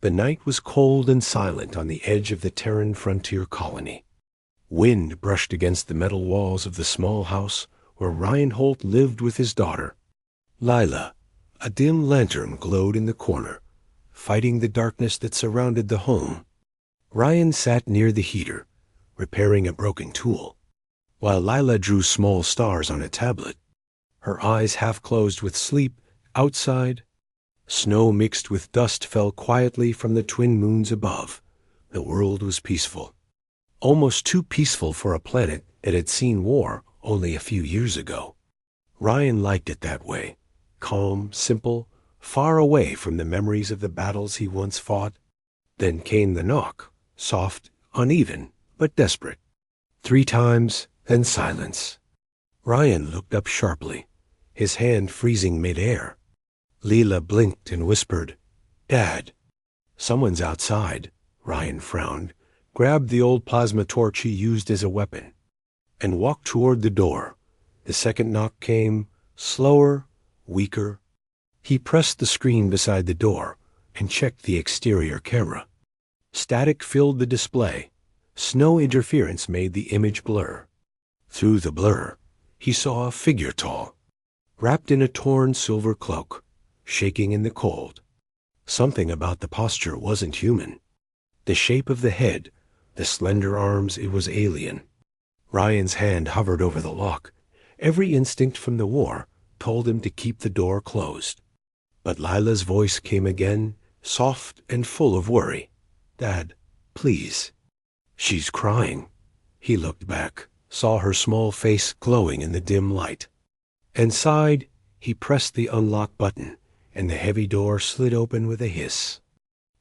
The night was cold and silent on the edge of the Terran frontier colony. Wind brushed against the metal walls of the small house where Ryan Holt lived with his daughter. Lila, a dim lantern glowed in the corner, fighting the darkness that surrounded the home. Ryan sat near the heater, repairing a broken tool, while Lila drew small stars on a tablet. Her eyes half closed with sleep. Outside, snow mixed with dust fell quietly from the twin moons above. The world was peaceful. Almost too peaceful for a planet that had seen war only a few years ago. Ryan liked it that way. Calm, simple, far away from the memories of the battles he once fought. Then came the knock, soft, uneven, but desperate. 3 times, then silence. Ryan looked up sharply, his hand freezing mid-air. Leela blinked and whispered, "Dad." "Someone's outside." Ryan frowned, grabbed the old plasma torch he used as a weapon, and walked toward the door. The second knock came, slower, weaker. He pressed the screen beside the door and checked the exterior camera. Static filled the display. Snow interference made the image blur. Through the blur, he saw a figure tall, wrapped in a torn silver cloak, shaking in the cold. Something about the posture wasn't human. The shape of the head, the slender arms, it was alien. Ryan's hand hovered over the lock. Every instinct from the war told him to keep the door closed. But Lila's voice came again, soft and full of worry. "Dad, please." "She's crying." He looked back, saw her small face glowing in the dim light, and sighed. He pressed the unlock button, and the heavy door slid open with a hiss.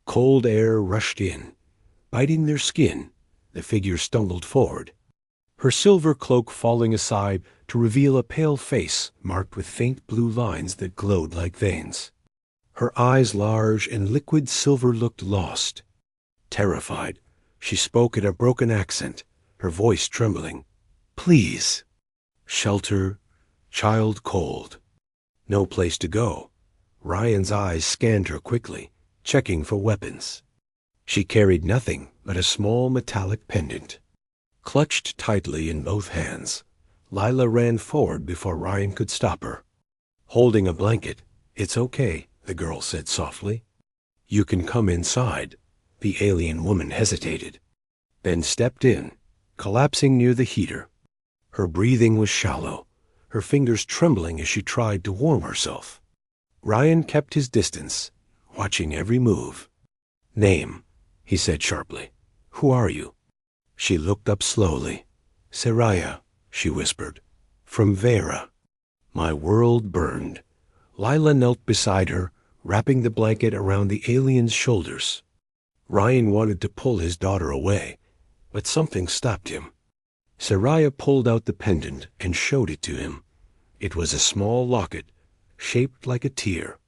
Cold air rushed in. Biting their skin, the figure stumbled forward, her silver cloak falling aside to reveal a pale face marked with faint blue lines that glowed like veins. Her eyes, large and liquid silver, looked lost. Terrified, she spoke in a broken accent, her voice trembling. "Please." Shelter, child cold. No place to go. Ryan's eyes scanned her quickly, checking for weapons. She carried nothing but a small metallic pendant. Clutched tightly in both hands, Lila ran forward before Ryan could stop her. Holding a blanket, "It's okay," the girl said softly. "You can come inside." The alien woman hesitated, then stepped in, collapsing near the heater. Her breathing was shallow, her fingers trembling as she tried to warm herself. Ryan kept his distance, watching every move. "Name," he said sharply. "Who are you?" She looked up slowly. "Seraya," she whispered. "From Vera." My world burned. Lila knelt beside her, wrapping the blanket around the alien's shoulders. Ryan wanted to pull his daughter away, but something stopped him. Seraya pulled out the pendant and showed it to him. It was a small locket, shaped like a tear,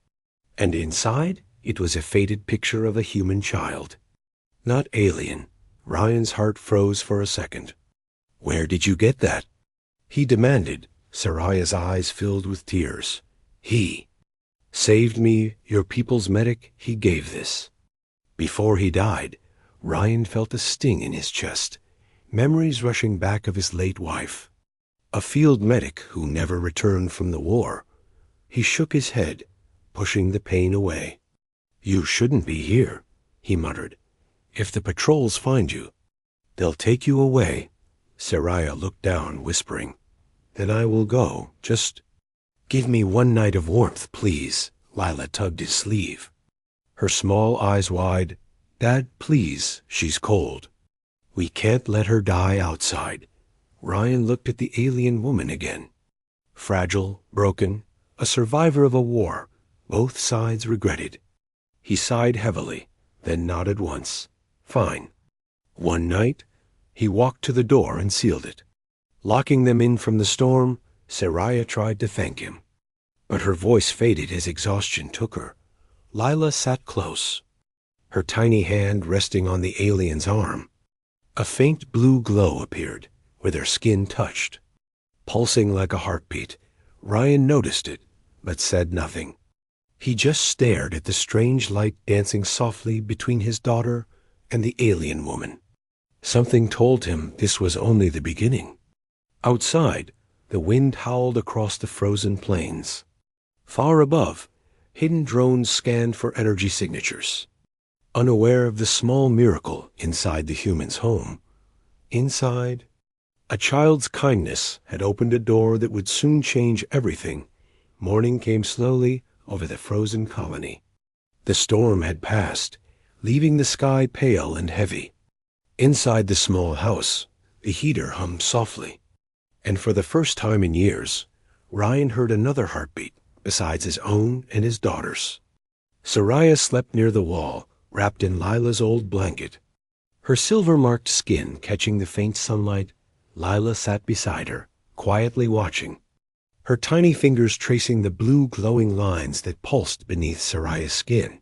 and inside it was a faded picture of a human child. Not alien. Ryan's heart froze for a second. "Where did you get that?" he demanded. Seraya's eyes filled with tears. "He saved me, your people's medic. He gave this." Before he died, Ryan felt a sting in his chest, memories rushing back of his late wife. A field medic who never returned from the war. He shook his head, pushing the pain away. "You shouldn't be here," he muttered. "If the patrols find you, they'll take you away." Seraya looked down, whispering, "Then I will go. Just give me one night of warmth, please." Lila tugged his sleeve, her small eyes wide. "Dad, please, she's cold. We can't let her die outside." Ryan looked at the alien woman again. Fragile, broken, a survivor of a war both sides regretted. He sighed heavily, then nodded once. "Fine." One night, he walked to the door and sealed it. Locking them in from the storm, Seraya tried to thank him, but her voice faded as exhaustion took her. Lila sat close, her tiny hand resting on the alien's arm. A faint blue glow appeared where their skin touched, pulsing like a heartbeat. Ryan noticed it, but said nothing. He just stared at the strange light dancing softly between his daughter and the alien woman. Something told him this was only the beginning. Outside, the wind howled across the frozen plains. Far above, hidden drones scanned for energy signatures, unaware of the small miracle inside the human's home. Inside, a child's kindness had opened a door that would soon change everything. Morning came slowly over the frozen colony. The storm had passed, leaving the sky pale and heavy. Inside the small house, the heater hummed softly, and for the first time in years, Ryan heard another heartbeat besides his own and his daughter's. Soraya slept near the wall, wrapped in Lila's old blanket. Her silver-marked skin catching the faint sunlight, Lila sat beside her, quietly watching, her tiny fingers tracing the blue glowing lines that pulsed beneath Soraya's skin.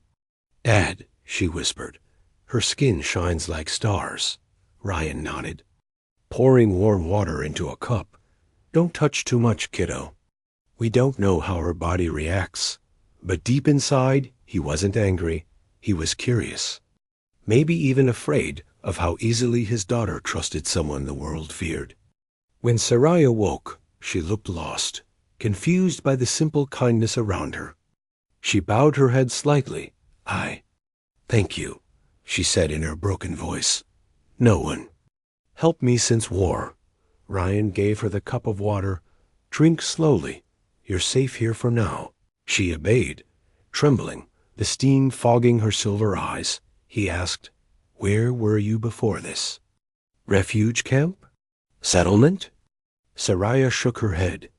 "Dad," she whispered, "her skin shines like stars." Ryan nodded, pouring warm water into a cup. "Don't touch too much, kiddo." We don't know how her body reacts, but deep inside, he wasn't angry. He was curious, maybe even afraid of how easily his daughter trusted someone the world feared. When Soraya woke, she looked lost, confused by the simple kindness around her. She bowed her head slightly. Thank you," she said in her broken voice. "No one helped me since war." Ryan gave her the cup of water. "Drink slowly. You're safe here for now." She obeyed, trembling, the steam fogging her silver eyes. He asked, "Where were you before this? Refuge camp? Settlement?" Soraya shook her head.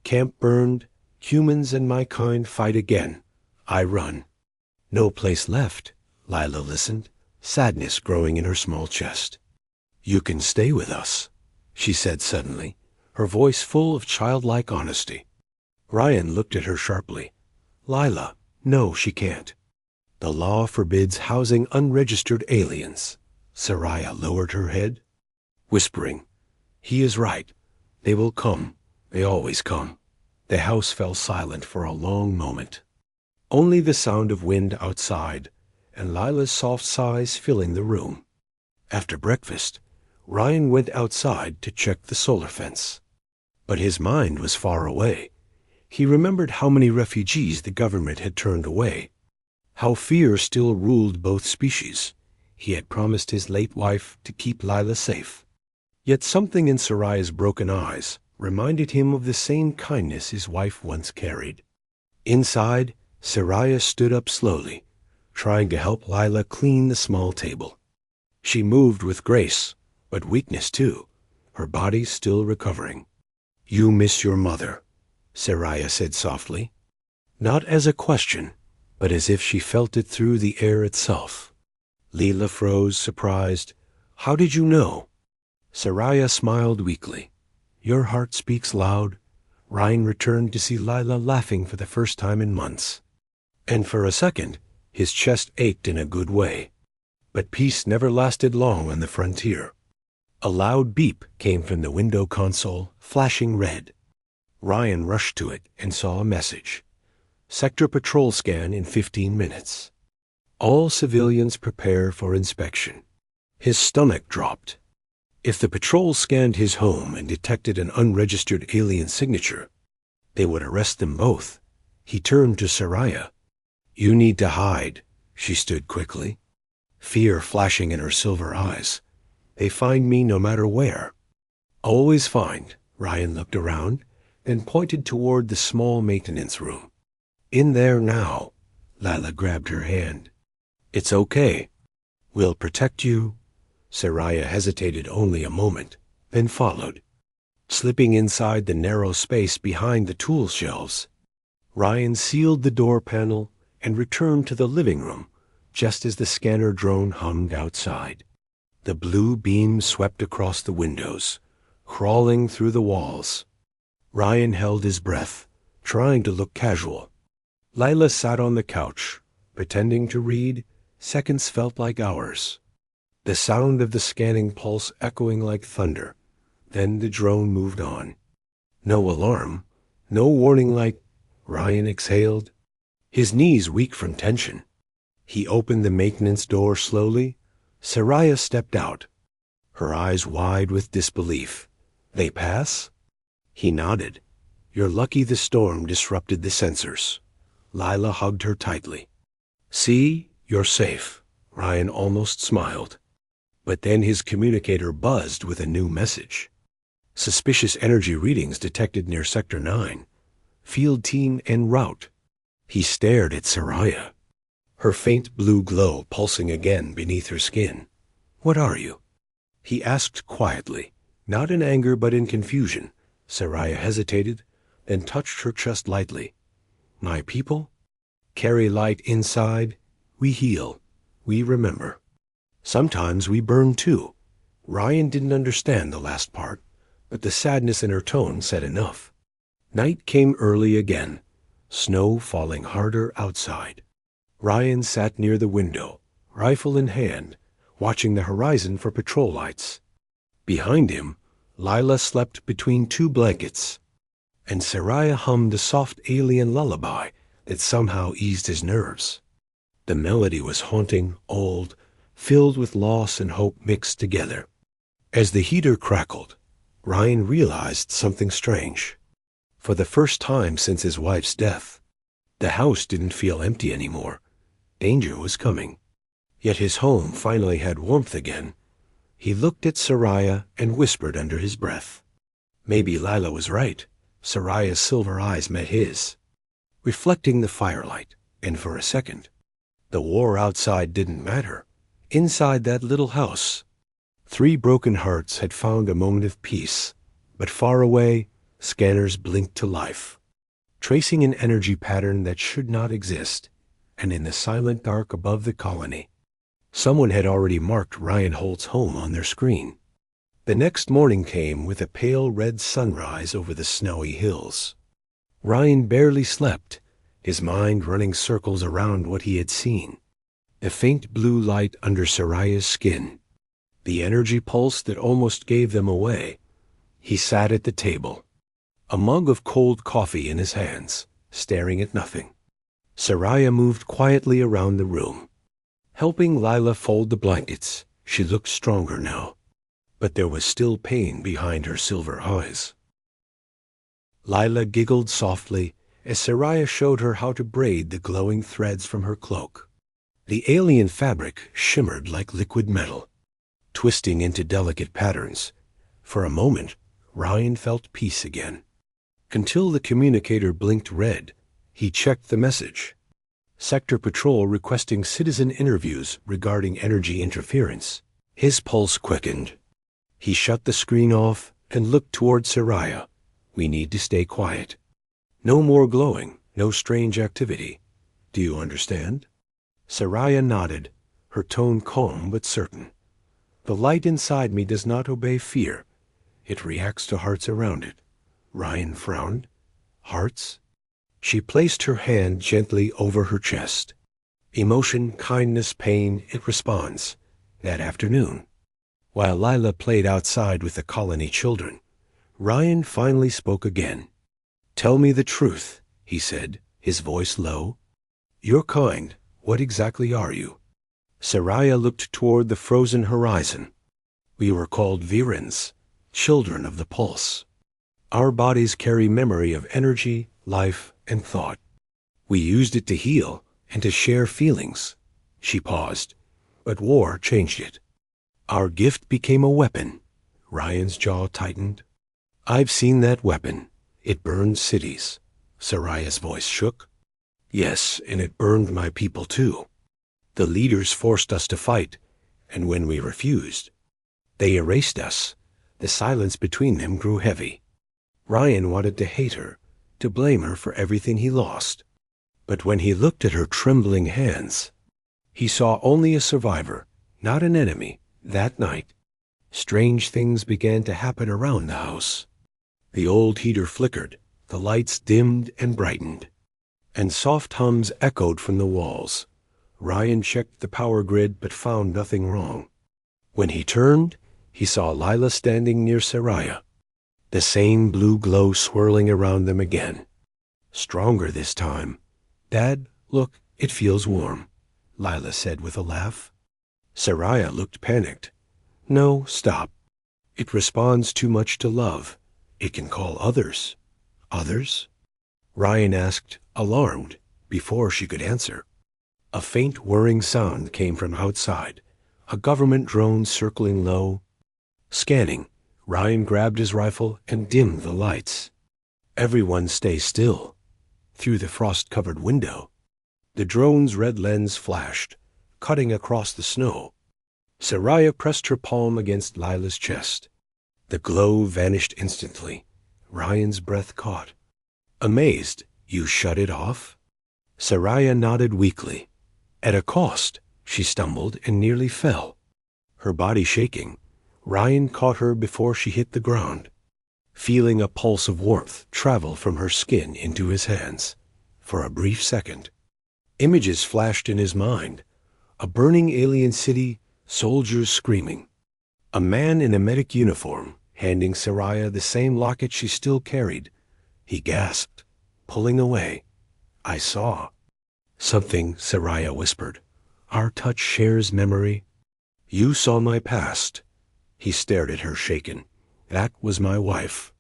"Camp burned. Humans and my kind fight again. I run." "No place left." Lila listened, sadness growing in her small chest. "You can stay with us," she said suddenly, her voice full of childlike honesty. Ryan looked at her sharply. "Lila, no, she can't. The law forbids housing unregistered aliens." Soraya lowered her head, whispering, "He is right. They will come. They always come." The house fell silent for a long moment. Only the sound of wind outside and Lila's soft sighs filling the room. After breakfast, Ryan went outside to check the solar fence. But his mind was far away. He remembered how many refugees the government had turned away, how fear still ruled both species. He had promised his late wife to keep Lila safe. Yet something in Soraya's broken eyes reminded him of the same kindness his wife once carried. Inside, Soraya stood up slowly, trying to help Lila clean the small table. She moved with grace, but weakness too, her body still recovering. "You miss your mother," Soraya said softly, not as a question, but as if she felt it through the air itself. Lila froze, surprised. "How did you know?" Soraya smiled weakly. "Your heart speaks loud." Ryan returned to see Lila laughing for the first time in months. And for a second, his chest ached in a good way. But peace never lasted long on the frontier. A loud beep came from the window console, flashing red. Ryan rushed to it and saw a message. "Sector patrol scan in 15 minutes. All civilians prepare for inspection." His stomach dropped. If the patrol scanned his home and detected an unregistered alien signature, they would arrest them both. He turned to Soraya. "You need to hide," she stood quickly, fear flashing in her silver eyes. "They find me no matter where." "Always find." Ryan looked around, then pointed toward the small maintenance room. "In there now." Lila grabbed her hand. "It's okay. We'll protect you." Soraya hesitated only a moment, then followed, slipping inside the narrow space behind the tool shelves. Ryan sealed the door panel and returned to the living room just as the scanner drone hummed outside. The blue beam swept across the windows, crawling through the walls. Ryan held his breath, trying to look casual. Lila sat on the couch, pretending to read. Seconds felt like hours. The sound of the scanning pulse echoing like thunder. Then the drone moved on. No alarm, no warning light. Ryan exhaled. his knees weak from tension. He opened the maintenance door slowly. Saraya stepped out, her eyes wide with disbelief. They pass? He nodded. You're lucky the storm disrupted the sensors. Lila hugged her tightly. See, you're safe. Ryan almost smiled. But then his communicator buzzed with a new message. Suspicious energy readings detected near Sector 9. Field team en route. He stared at Saraya, her faint blue glow pulsing again beneath her skin. What are you? He asked quietly, not in anger but in confusion. Saraya hesitated, then touched her chest lightly. My people? Carry light inside. We heal. We remember. Sometimes we burn too. Ryan didn't understand the last part, but the sadness in her tone said enough. Night came early again, snow falling harder outside. Ryan sat near the window, rifle in hand, watching the horizon for patrol lights. Behind him, Lila slept between two blankets, and Saraya hummed a soft alien lullaby that somehow eased his nerves. The melody was haunting, old, filled with loss and hope mixed together. As the heater crackled, Ryan realized something strange. For the first time since his wife's death, the house didn't feel empty anymore. Danger was coming. Yet his home finally had warmth again. He looked at Saraya and whispered under his breath. Maybe Lila was right. Saraya's silver eyes met his, reflecting the firelight, and for a second, the war outside didn't matter. Inside that little house, 3 broken hearts had found a moment of peace, but far away, scanners blinked to life, tracing an energy pattern that should not exist, and in the silent dark above the colony, someone had already marked Ryan Holt's home on their screen. The next morning came with a pale red sunrise over the snowy hills. Ryan barely slept, his mind running circles around what he had seen. The faint blue light under Saraya's skin, the energy pulse that almost gave them away. He sat at the table, a mug of cold coffee in his hands, staring at nothing. Saraya moved quietly around the room, helping Lila fold the blankets. She looked stronger now, but there was still pain behind her silver eyes. Lila giggled softly as Saraya showed her how to braid the glowing threads from her cloak. The alien fabric shimmered like liquid metal, twisting into delicate patterns. For a moment, Ryan felt peace again. Until the communicator blinked red, he checked the message. Sector Patrol requesting citizen interviews regarding energy interference. His pulse quickened. He shut the screen off and looked toward Saraya. We need to stay quiet. No more glowing, no strange activity. Do you understand? Saraya nodded, her tone calm but certain. The light inside me does not obey fear. It reacts to hearts around it. Ryan frowned. Hearts? She placed her hand gently over her chest. Emotion, kindness, pain, it responds. That afternoon, while Lila played outside with the colony children, Ryan finally spoke again. Tell me the truth, he said, his voice low. You're kind. What exactly are you? Saraya looked toward the frozen horizon. We were called Virans, children of the pulse. Our bodies carry memory of energy, life, and thought. We used it to heal and to share feelings. She paused, but war changed it. Our gift became a weapon. Ryan's jaw tightened. I've seen that weapon. It burned cities. Saraya's voice shook. Yes, and it burned my people too. The leaders forced us to fight, and when we refused, they erased us. The silence between them grew heavy. Ryan wanted to hate her, to blame her for everything he lost. But when he looked at her trembling hands, he saw only a survivor, not an enemy. That night, strange things began to happen around the house. The old heater flickered, the lights dimmed and brightened, and soft hums echoed from the walls. Ryan checked the power grid but found nothing wrong. When he turned, he saw Lila standing near Saraya, the same blue glow swirling around them again. Stronger this time. Dad, Look, it feels warm, Lila said with a laugh. Saraya looked panicked. No, stop. It responds too much to love. It can call others. Others? Ryan asked, alarmed, before she could answer. A faint whirring sound came from outside, a government drone circling low. Scanning, Ryan grabbed his rifle and dimmed the lights. Everyone stay still. Through the frost-covered window, the drone's red lens flashed, cutting across the snow. Saraya pressed her palm against Lila's chest. The glow vanished instantly. Ryan's breath caught. Amazed, you shut it off? Saraya nodded weakly. At a cost, she stumbled and nearly fell. Her body shaking, Ryan caught her before she hit the ground. Feeling a pulse of warmth travel from her skin into his hands. For a brief second, images flashed in his mind. A burning alien city, soldiers screaming. A man in a medic uniform handing Saraya the same locket she still carried. He gasped, pulling away. I saw. Something, Saraya whispered. Our touch shares memory. You saw my past. He stared at her shaken. That was my wife.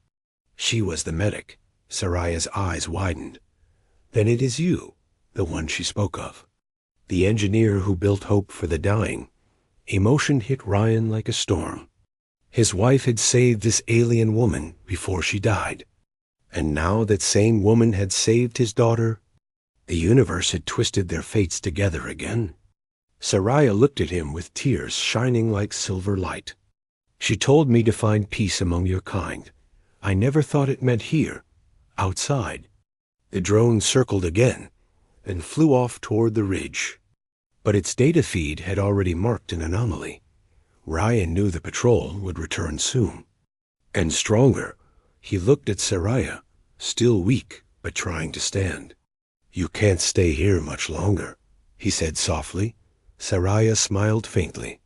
She was the medic. Saraya's eyes widened. Then it is you, the one she spoke of. The engineer who built hope for the dying. Emotion hit Ryan like a storm. His wife had saved this alien woman before she died. And now that same woman had saved his daughter. The universe had twisted their fates together again. Saraya looked at him with tears shining like silver light. She told me to find peace among your kind. I never thought it meant here, outside. The drone circled again, then flew off toward the ridge. But its data feed had already marked an anomaly. Ryan knew the patrol would return soon. And stronger, he looked at Saraya, still weak but trying to stand. You can't stay here much longer, he said softly. Saraya smiled faintly.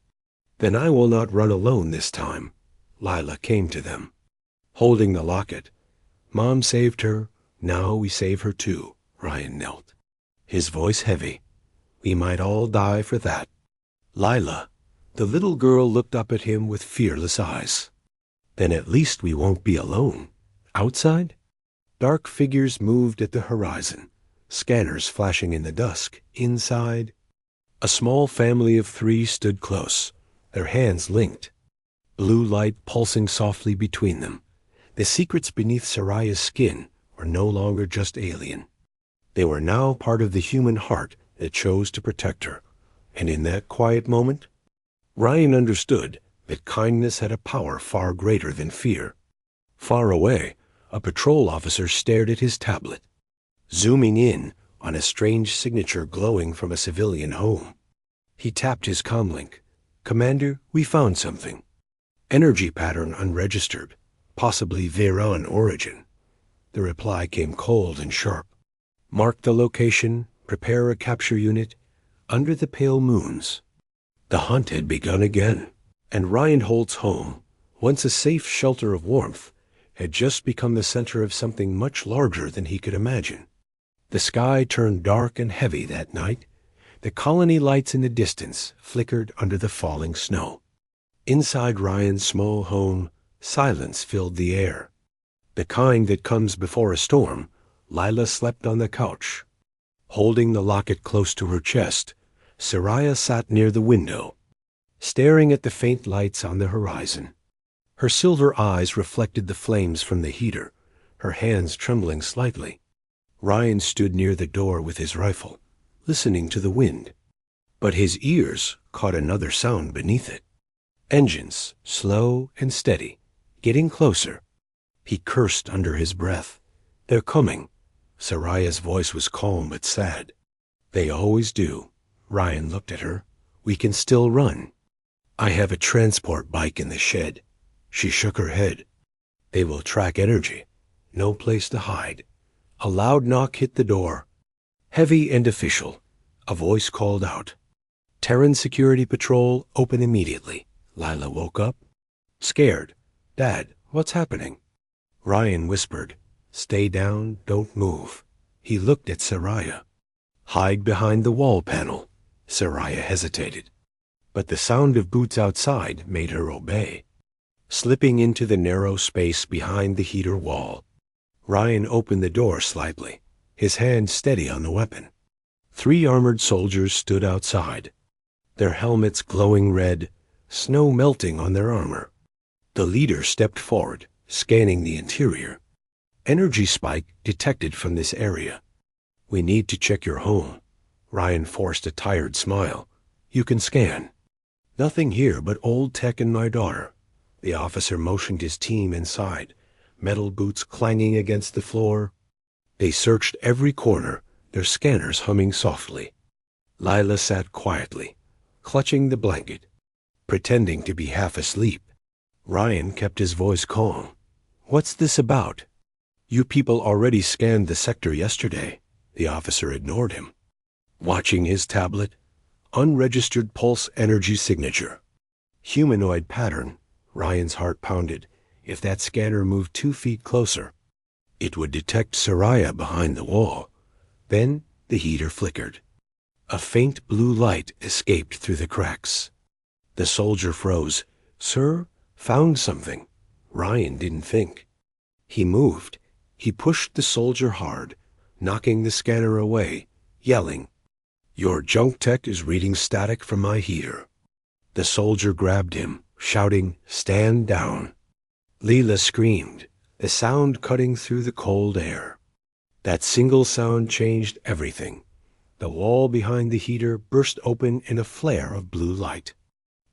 Then I will not run alone this time. Lila came to them, holding the locket. Mom saved her, now we save her too. Ryan knelt, his voice heavy. We might all die for that. Lila, the little girl looked up at him with fearless eyes. Then at least we won't be alone. Outside? Dark figures moved at the horizon, scanners flashing in the dusk. Inside, a small family of 3 stood close, their hands linked, blue light pulsing softly between them. The secrets beneath Saraya's skin were no longer just alien. They were now part of the human heart that chose to protect her. And in that quiet moment, Ryan understood that kindness had a power far greater than fear. Far away, a patrol officer stared at his tablet, zooming in on a strange signature glowing from a civilian home. He tapped his comlink. Commander, we found something. Energy pattern unregistered, possibly Veron origin. The reply came cold and sharp. Mark the location, prepare a capture unit, under the pale moons. The hunt had begun again, and Ryan Holt's home, once a safe shelter of warmth, had just become the center of something much larger than he could imagine. The sky turned dark and heavy that night. The colony lights in the distance flickered under the falling snow. Inside Ryan's small home, silence filled the air. The kind that comes before a storm. Lila slept on the couch. Holding the locket close to her chest, Saraya sat near the window, staring at the faint lights on the horizon. Her silver eyes reflected the flames from the heater, her hands trembling slightly. Ryan stood near the door with his rifle, listening to the wind. But his ears caught another sound beneath it. Engines, slow and steady, getting closer. He cursed under his breath. They're coming. Saraya's voice was calm but sad. They always do. Ryan looked at her. We can still run. I have a transport bike in the shed. She shook her head. They will track energy. No place to hide. A loud knock hit the door. Heavy and official. A voice called out. Terran Security Patrol, open immediately. Lila woke up, scared. Dad, what's happening? Ryan whispered. Stay down, don't move. He looked at Saraya. Hide behind the wall panel. Saraya hesitated, but the sound of boots outside made her obey. Slipping into the narrow space behind the heater wall, Ryan opened the door slightly, his hand steady on the weapon. 3 armored soldiers stood outside, their helmets glowing red, snow melting on their armor. The leader stepped forward, scanning the interior. Energy spike detected from this area. We need to check your home. Ryan forced a tired smile. You can scan. Nothing here but old tech and my daughter. The officer motioned his team inside, metal boots clanging against the floor. They searched every corner, their scanners humming softly. Lila sat quietly, clutching the blanket, pretending to be half asleep. Ryan kept his voice calm. What's this about? You people already scanned the sector yesterday. The officer ignored him. Watching his tablet, unregistered pulse energy signature. Humanoid pattern. Ryan's heart pounded. If that scanner moved 2 feet closer, it would detect Saraya behind the wall. Then the heater flickered. A faint blue light escaped through the cracks. The soldier froze. Sir, found something. Ryan didn't think. He moved. He pushed the soldier hard, knocking the scanner away, yelling, Your junk tech is reading static from my heater. The soldier grabbed him, shouting, Stand down. Leela screamed, the sound cutting through the cold air. That single sound changed everything. The wall behind the heater burst open in a flare of blue light.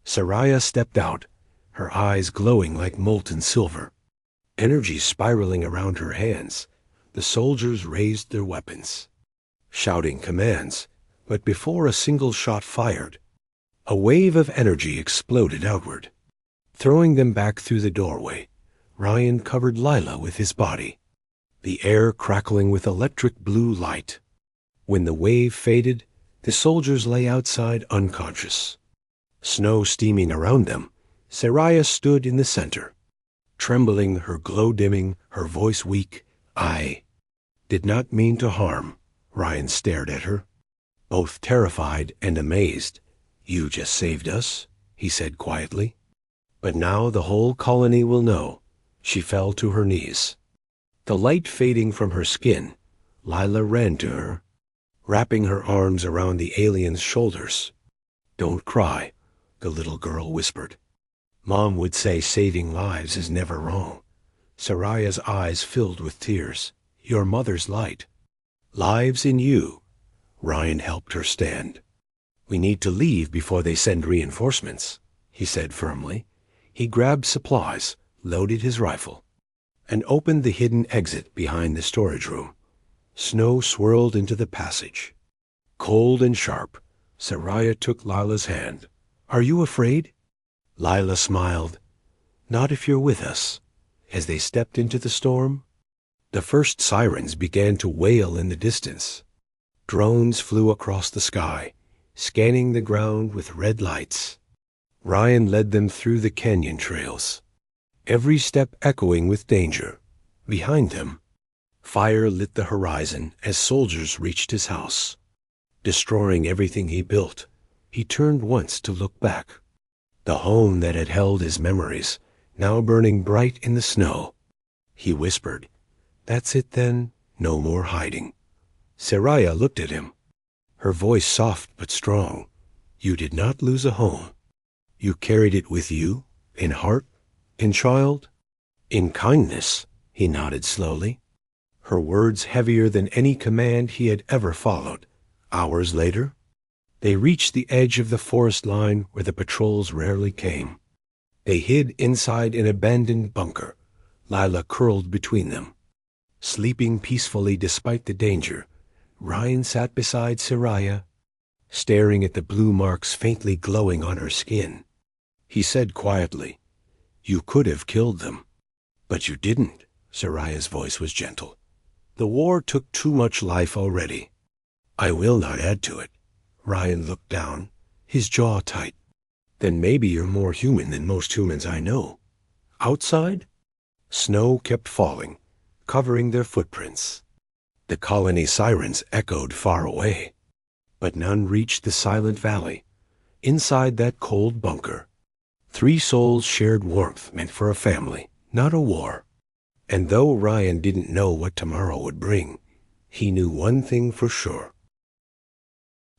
Saraya stepped out, her eyes glowing like molten silver. Energy spiraling around her hands. The soldiers raised their weapons, shouting commands, but before a single shot fired, a wave of energy exploded outward. Throwing them back through the doorway, Ryan covered Lila with his body, the air crackling with electric blue light. When the wave faded, the soldiers lay outside unconscious. Snow steaming around them, Saraya stood in the center, trembling, her glow dimming, her voice weak. I did not mean to harm. Ryan stared at her, both terrified and amazed. You just saved us, he said quietly. But now the whole colony will know. She fell to her knees. The light fading from her skin, Lila ran to her, wrapping her arms around the alien's shoulders. Don't cry, the little girl whispered. Mom would say saving lives is never wrong. Saraya's eyes filled with tears. Your mother's light. Lives in you. Ryan helped her stand. We need to leave before they send reinforcements, he said firmly. He grabbed supplies, loaded his rifle, and opened the hidden exit behind the storage room. Snow swirled into the passage. Cold and sharp, Saraya took Lila's hand. Are you afraid? Lila smiled. Not if you're with us. As they stepped into the storm, the first sirens began to wail in the distance. Drones flew across the sky, scanning the ground with red lights. Ryan led them through the canyon trails, every step echoing with danger. Behind them, fire lit the horizon as soldiers reached his house. Destroying everything he built, he turned once to look back. The home that had held his memories, now burning bright in the snow. He whispered, That's it then, no more hiding. Saraya looked at him, her voice soft but strong. You did not lose a home. You carried it with you, in heart, in child, in kindness, he nodded slowly. Her words heavier than any command he had ever followed. Hours later, they reached the edge of the forest line where the patrols rarely came. They hid inside an abandoned bunker, Lila curled between them. Sleeping peacefully despite the danger, Ryan sat beside Saraya, staring at the blue marks faintly glowing on her skin. He said quietly, You could have killed them, but you didn't. Saraya's voice was gentle. The war took too much life already. I will not add to it. Ryan looked down, his jaw tight. Then maybe you're more human than most humans I know. Outside? Snow kept falling, covering their footprints. The colony sirens echoed far away. But none reached the silent valley. Inside that cold bunker, 3 souls shared warmth meant for a family, not a war. And though Ryan didn't know what tomorrow would bring, he knew one thing for sure.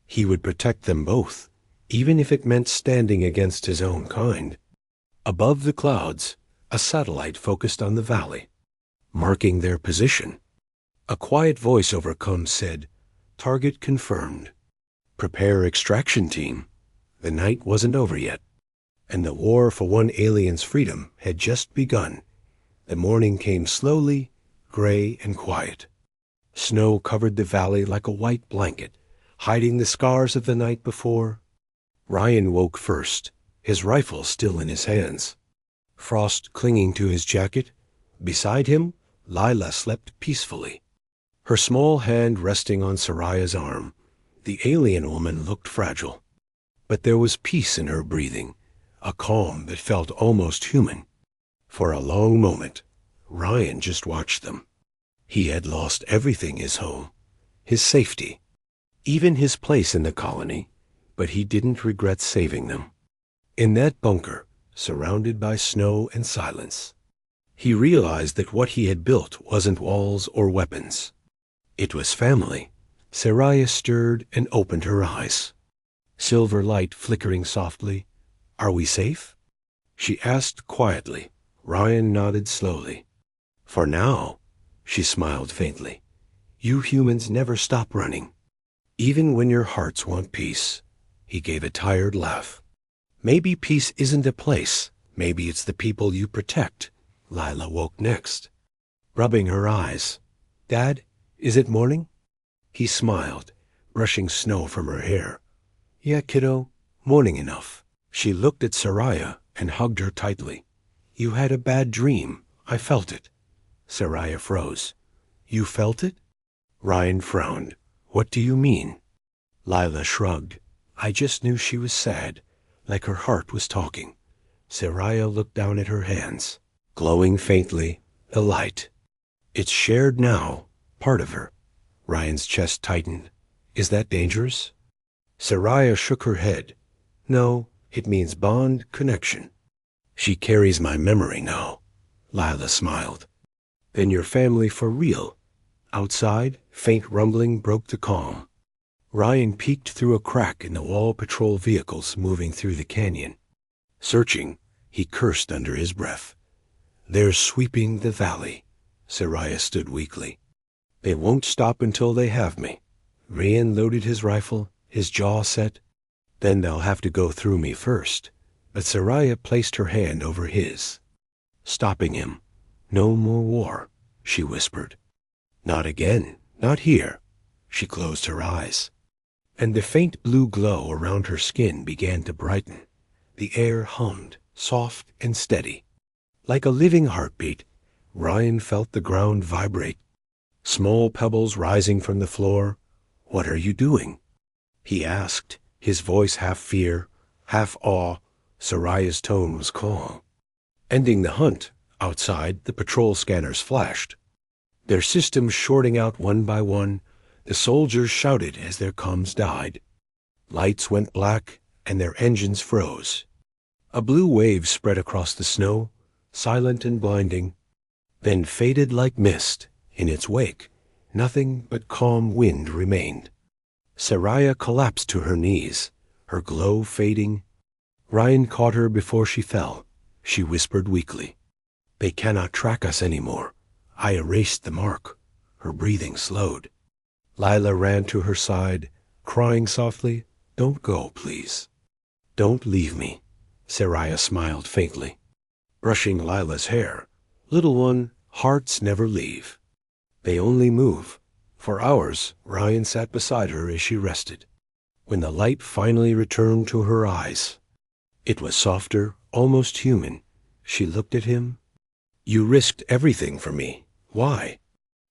He would protect them both, even if it meant standing against his own kind. Above the clouds, a satellite focused on the valley, marking their position. A quiet voice over comms said, "Target confirmed. Prepare extraction team." The night wasn't over yet, and the war for one alien's freedom had just begun. The morning came slowly, gray and quiet. Snow covered the valley like a white blanket, hiding the scars of the night before. Ryan woke first, his rifle still in his hands. Frost clinging to his jacket. Beside him, Lila slept peacefully, her small hand resting on Soraya's arm. The alien woman looked fragile, but there was peace in her breathing, a calm that felt almost human. For a long moment, Ryan just watched them. He had lost everything: his home, his safety, even his place in the colony, but he didn't regret saving them. In that bunker, surrounded by snow and silence, he realized that what he had built wasn't walls or weapons. It was family. Soraya stirred and opened her eyes, silver light flickering softly. "Are we safe?" she asked quietly. Ryan nodded slowly. "For now," she smiled faintly. "You humans never stop running, even when your hearts want peace." He gave a tired laugh. "Maybe peace isn't a place. Maybe it's the people you protect." Lila woke next, rubbing her eyes. "Dad, is it morning?" He smiled, brushing snow from her hair. "Yeah, kiddo, morning enough." She looked at Soraya and hugged her tightly. "You had a bad dream. I felt it." Soraya froze. "You felt it?" Ryan frowned. "What do you mean?" Lila shrugged. "I just knew she was sad, like her heart was talking." Soraya looked down at her hands, glowing faintly, the light. "It's shared now, part of her." Ryan's chest tightened. "Is that dangerous?" Soraya shook her head. "No, it means bond, connection. She carries my memory now." Lila smiled. "Then you're family for real." Outside, faint rumbling broke the calm. Ryan peeked through a crack in the wall patrol vehicles moving through the canyon. Searching, he cursed under his breath. "They're sweeping the valley." Soraya stood weakly. "They won't stop until they have me." Ryan loaded his rifle, his jaw set. "Then they'll have to go through me first." But Soraya placed her hand over his, stopping him. "No more war," she whispered. "Not again. Not here." She closed her eyes, and the faint blue glow around her skin began to brighten. The air hummed, soft and steady. Like a living heartbeat, Ryan felt the ground vibrate. Small pebbles rising from the floor. "What are you doing?" he asked, his voice half fear, half awe. Soraya's tone was calm. "Ending the hunt." Outside, the patrol scanners flashed, their systems shorting out one by one. The soldiers shouted as their comms died. Lights went black, and their engines froze. A blue wave spread across the snow, silent and blinding, then faded like mist. In its wake, nothing but calm wind remained. Soraya collapsed to her knees, her glow fading. Ryan caught her before she fell. She whispered weakly, "They cannot track us anymore. I erased the mark." Her breathing slowed. Lila ran to her side, crying softly, "Don't go, please. Don't leave me." Soraya smiled faintly, brushing Lila's hair. "Little one, hearts never leave. They only move." For hours, Ryan sat beside her as she rested. When the light finally returned to her eyes, it was softer, almost human. She looked at him. "You risked everything for me. Why?"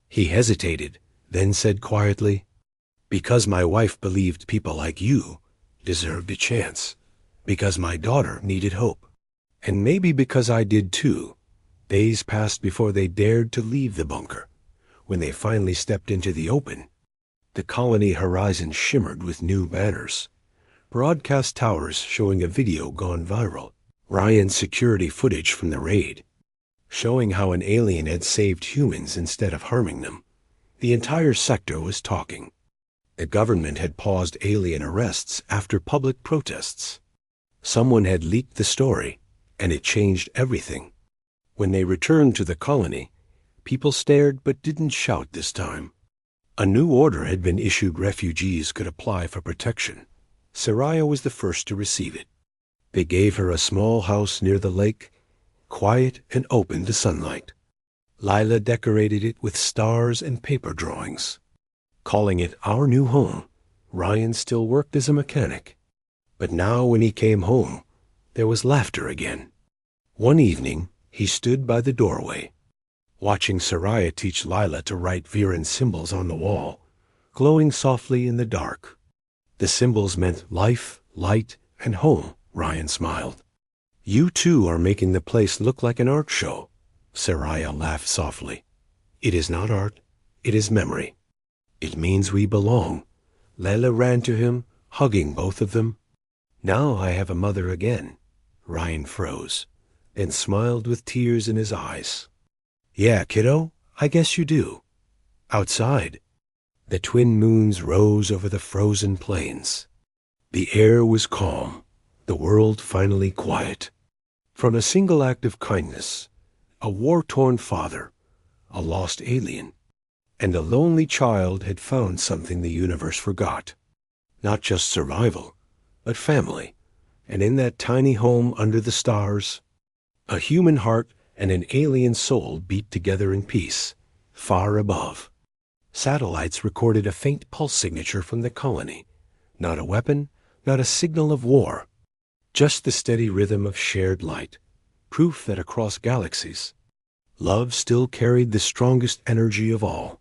He hesitated, then said quietly, "Because my wife believed people like you deserved a chance. Because my daughter needed hope. And maybe because I did too." Days passed before they dared to leave the bunker. When they finally stepped into the open, The colony horizon shimmered with new banners. Broadcast towers showing a video gone viral. Ryan's security footage from the raid, showing how an alien had saved humans instead of harming them. The entire sector was talking. The government had paused alien arrests after public protests. Someone had leaked the story, and it changed everything. When they returned to the colony, people stared but didn't shout this time. A new order had been issued. Refugees could apply for protection. Saraya was the first to receive it. They gave her a small house near the lake, quiet and open to sunlight. Lila decorated it with stars and paper drawings. Calling it our new home, Ryan still worked as a mechanic. But now when he came home, there was laughter again. One evening, he stood by the doorway, watching Saraya teach Lila to write Viren symbols on the wall, glowing softly in the dark. The symbols meant life, light, and home. Ryan smiled. You too are making the place look like an art show. Saraya laughed softly. It is not art, it is memory. It means we belong. Lila ran to him, hugging both of them. Now I have a mother again. Ryan froze, and smiled with tears in his eyes. Yeah, kiddo, I guess you do. Outside, the twin moons rose over the frozen plains. The air was calm, the world finally quiet. From a single act of kindness, a war-torn father, a lost alien, and a lonely child had found something the universe forgot. Not just survival, but family. And in that tiny home under the stars, a human heart and an alien soul beat together in peace, far above. Satellites recorded a faint pulse signature from the colony. Not a weapon, not a signal of war. Just the steady rhythm of shared light, proof that across galaxies, love still carried the strongest energy of all.